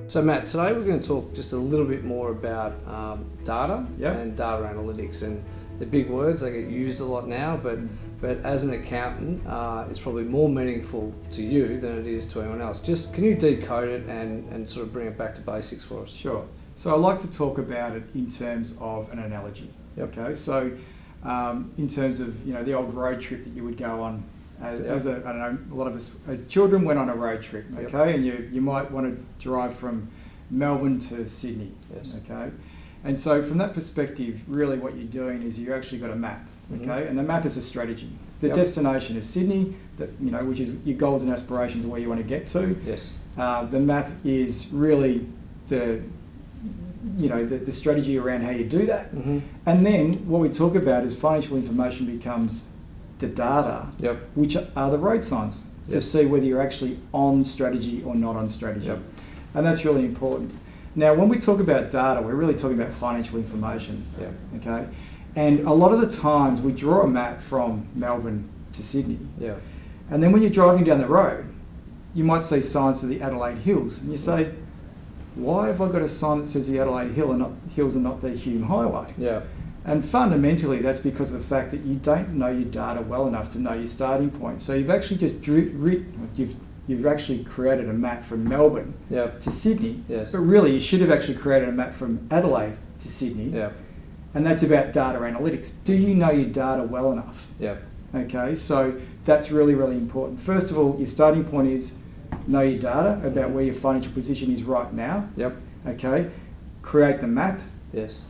So Matt, today we're going to talk just a little bit more about data Yep. and data analytics, and the big words, they get used a lot now, but as an accountant, it's probably more meaningful to you than it is to anyone else. Just can you decode it and sort of bring it back to basics for us? Sure. So I like to talk about it in terms of an analogy. Yep. Okay. So in terms of the old road trip that you would go on as I don't know, a lot of us as children went on a road trip. Okay, and you might want to drive from Melbourne to Sydney. Yes. Okay, and so from that perspective, really what you're doing is you actually got a map. Okay, and the map is a strategy. The destination is Sydney, which is your goals and aspirations, where you want to get to. Yes. The map is really the strategy around how you do that. And then what we talk about is financial information becomes the data, which are the road signs to see whether you're actually on strategy or not on strategy. And that's really important. Now, when we talk about data, we're really talking about financial information. Okay, and a lot of the times we draw a map from Melbourne to Sydney. And then when you're driving down the road, you might see signs to the Adelaide Hills, and you say, why have I got a sign that says the Adelaide Hills and not the Hume Highway? And fundamentally, that's because of the fact that you don't know your data well enough to know your starting point. So you've actually just you've actually created a map from Melbourne to Sydney, but really you should have actually created a map from Adelaide to Sydney. And that's about data analytics. Do you know your data well enough? Okay, so that's really, really important. First of all, your starting point is know your data about where your financial position is right now. Okay, create the map.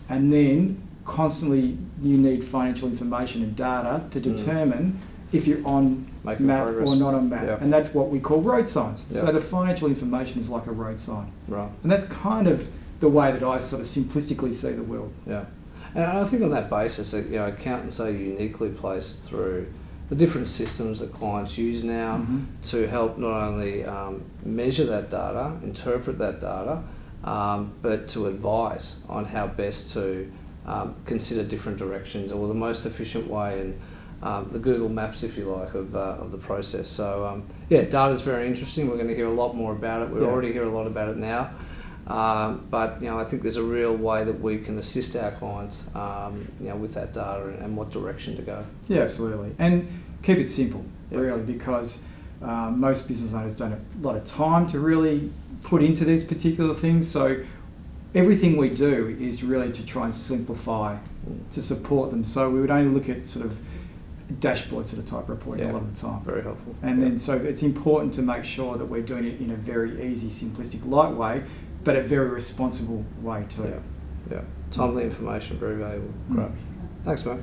And then constantly you need financial information and data to determine if you're on map or not on map. And that's what we call road signs. So the financial information is like a road sign. And that's kind of the way that I sort of simplistically see the world. And I think on that basis, accountants are uniquely placed through the different systems that clients use now to help not only measure that data, interpret that data, but to advise on how best to consider different directions or the most efficient way, and the Google Maps, if you like, of the process. So data is very interesting. We're going to hear a lot more about it. We already hear a lot about it now. But I think there's a real way that we can assist our clients with that data and what direction to go. Yeah, absolutely. And keep it simple, really, because most business owners don't have a lot of time to really put into these particular things. So everything we do is really to try and simplify to support them. So we would only look at sort of dashboard sort of type reporting a lot of the time. Very helpful. And then so it's important to make sure that we're doing it in a very easy, simplistic, light way, but a very responsible way too. Timely information, very valuable. Great. Thanks, mate.